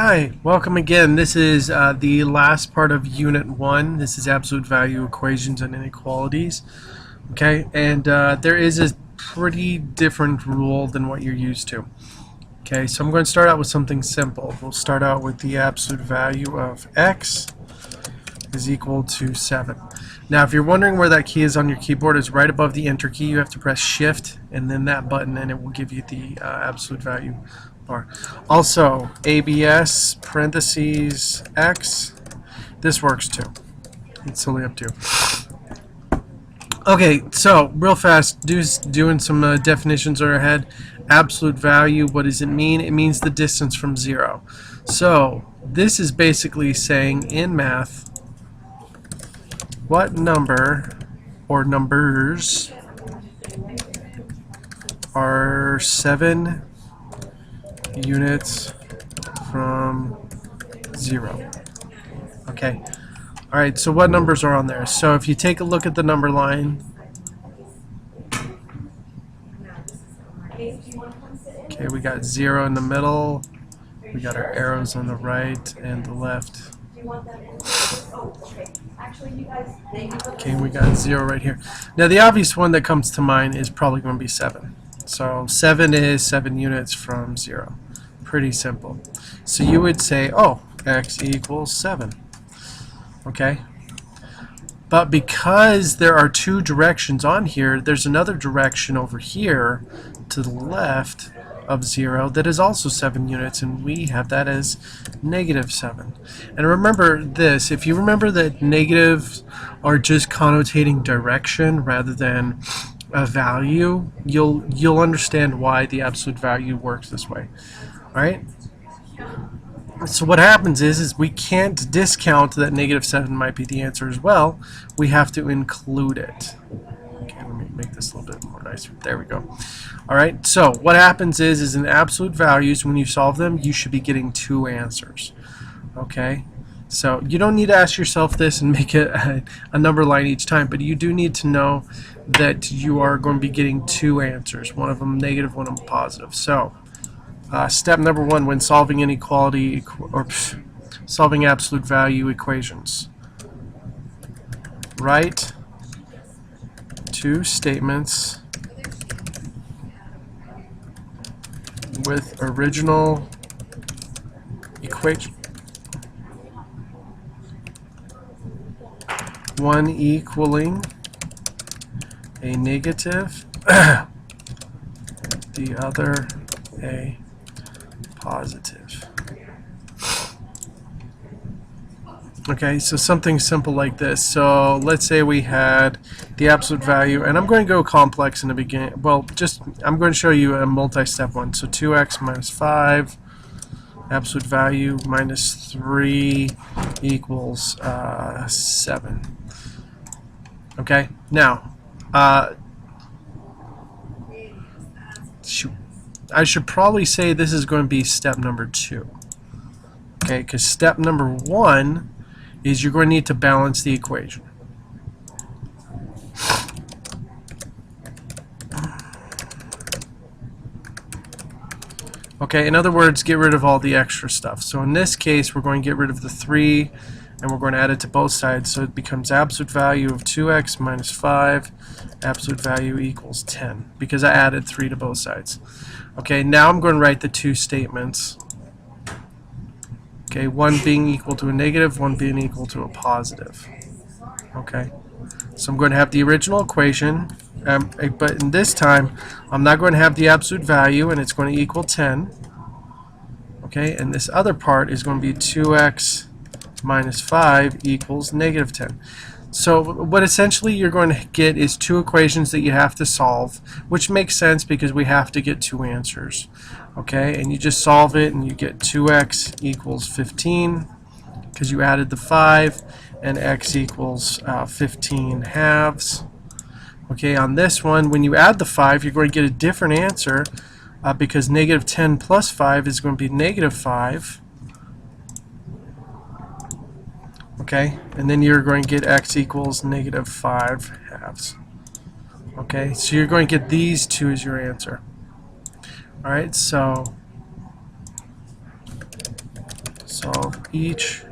Hi, welcome again. This is the last part of Unit 1. This is absolute value equations and inequalities. Okay, and there is a pretty different rule than what you're used to. Okay, so I'm going to start out with something simple. We'll start out with the absolute value of x is equal to 7. Now, if you're wondering where that key is on your keyboard, it's right above the enter key. You have to press shift and then that button, and it will give you the absolute value bar. Also, ABS parentheses x. This works too. It's totally up to you. Okay, so real fast, doing some definitions in our head. Absolute value, what does it mean? It means the distance from 0. So this is basically saying in math, what number or numbers are 7 units from 0? Okay. Alright, so what numbers are on there? So if you take a look at the number line, okay, we got 0 in the middle, we got our arrows on the right and the left. Okay, we got 0 right here. Now the obvious one that comes to mind is probably going to be 7. So 7 is 7 units from 0. Pretty simple. So you would say, oh, x equals 7. Okay? But because there are two directions on here, there's another direction over here to the left of 0 that is also 7 units, and we have that as -7. And remember this, if you remember that negatives are just connotating direction rather than a value, you'll understand why the absolute value works this way. Alright? So what happens is we can't discount that -7 might be the answer as well. We have to include it. Okay, let me make this a little bit more nicer. There we go. Alright, so what happens is in absolute values, when you solve them, you should be getting 2 answers. Okay? So you don't need to ask yourself this and make it a number line each time, but you do need to know that you are going to be getting 2 answers. One of them negative, one of them positive. So step number 1 when solving inequality solving absolute value equations. Write 2 statements with original equation. One equaling a negative, the other a positive. Okay, so something simple like this. So let's say we had the absolute value, and I'm going to go complex in the beginning. Well, I'm going to show you a multi-step one. So 2x minus 5, absolute value minus 3 equals 7. Okay, now, I should probably say this is going to be step number 2. Okay, because step number 1 is you're going to need to balance the equation. Okay, in other words, get rid of all the extra stuff. So in this case, we're going to get rid of the 3, and we're going to add it to both sides. So it becomes absolute value of 2x minus 5, absolute value equals 10, because I added 3 to both sides. Okay, now I'm going to write the 2 statements. Okay, one being equal to a negative, one being equal to a positive. Okay, so I'm going to have the original equation, but in this time, I'm not going to have the absolute value, and it's going to equal 10. Okay, and this other part is going to be 2x minus 5 equals negative 10. So what essentially you're going to get is 2 equations that you have to solve, which makes sense because we have to get 2 answers. Okay, and you just solve it and you get 2x equals 15 because you added the 5, and x equals 15 halves. Okay, on this one, when you add the 5, you're going to get a different answer because negative 10 plus 5 is going to be negative 5. Okay, and then you're going to get x equals negative 5 halves. Okay, so you're going to get these 2 as your answer. Alright, so solve each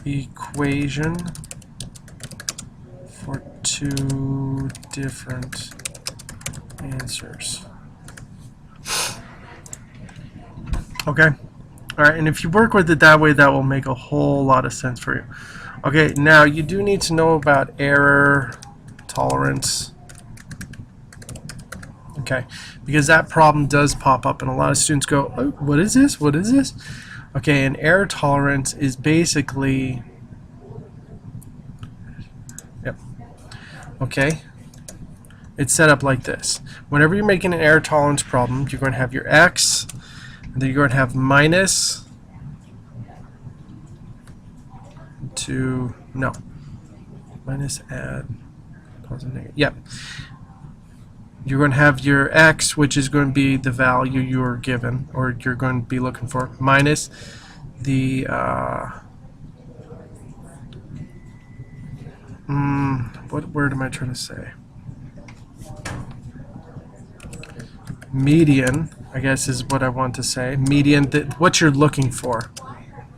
equation for two different answers. Okay? Alright, and if you work with it that way, that will make a whole lot of sense for you. Okay, now you do need to know about error tolerance. Okay, because that problem does pop up, and a lot of students go, oh, what is this? What is this? Okay, and error tolerance is basically, yep, okay, it's set up like this. Whenever you're making an error tolerance problem, you're going to have your x, and then you're going to have minus minus add positive negative. Yep. You're going to have your x, which is going to be the value you're given, or you're going to be looking for, minus the what word am I trying to say? Median, I guess, is what I want to say. Median, what you're looking for.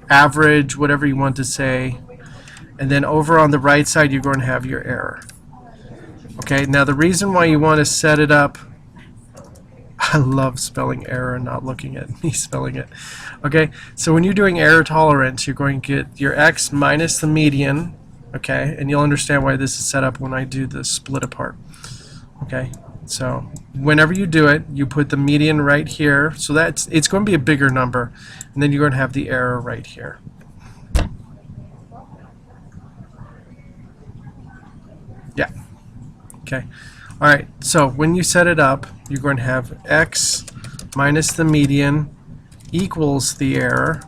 Average, whatever you want to say. And then over on the right side, you're going to have your error. Okay, now the reason why you want to set it up, I love spelling error and not looking at me spelling it. Okay, so when you're doing error tolerance, you're going to get your x minus the median, okay, and you'll understand why this is set up when I do the split apart. Okay, so whenever you do it, you put the median right here, so it's going to be a bigger number, and then you're going to have the error right here. Yeah. Okay. All right. So when you set it up, you're going to have x minus the median equals the error.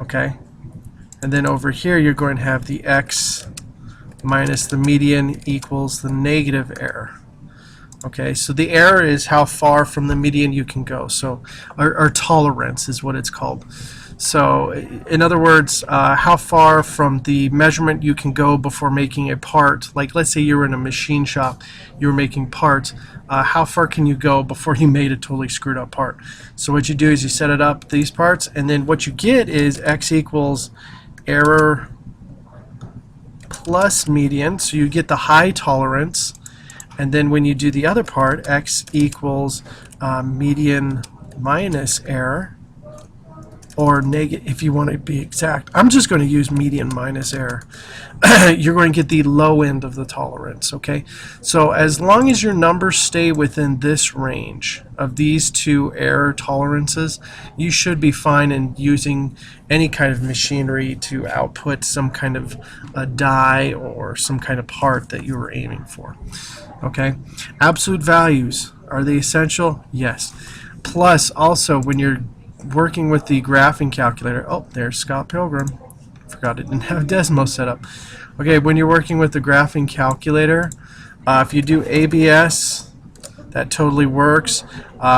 Okay. And then over here, you're going to have the x minus the median equals the negative error. Okay, so the error is how far from the median you can go. So our tolerance is what it's called. So in other words, how far from the measurement you can go before making a part. Like let's say you were in a machine shop, you were making parts. How far can you go before you made a totally screwed up part? So what you do is you set it up, these parts, and then what you get is x equals error plus median. So you get the high tolerance. And then when you do the other part, x equals median minus error, or negative if you want to be exact. I'm just going to use median minus error. You're going to get the low end of the tolerance, okay? So as long as your numbers stay within this range of these two error tolerances, you should be fine in using any kind of machinery to output some kind of a die or some kind of part that you were aiming for. Okay, absolute values, are they essential? Yes. Plus, also, when you're working with the graphing calculator, oh, there's Scott Pilgrim. Forgot it didn't have Desmo set up. Okay, when you're working with the graphing calculator, if you do ABS, that totally works.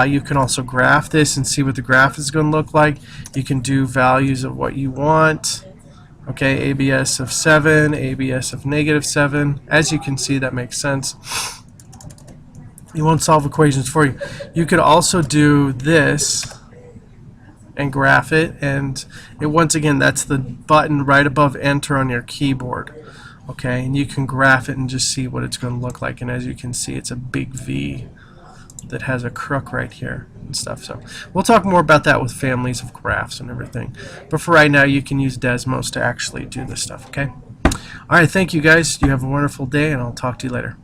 You can also graph this and see what the graph is going to look like. You can do values of what you want. Okay, ABS of 7, ABS of -7. As you can see, that makes sense. It won't solve equations for you. You could also do this and graph it, and once again, that's the button right above enter on your keyboard. Okay, and you can graph it and just see what it's going to look like. And as you can see, it's a big V that has a crook right here and stuff. So we'll talk more about that with families of graphs and everything. But for right now, you can use Desmos to actually do this stuff, okay? All right, thank you guys. You have a wonderful day, and I'll talk to you later.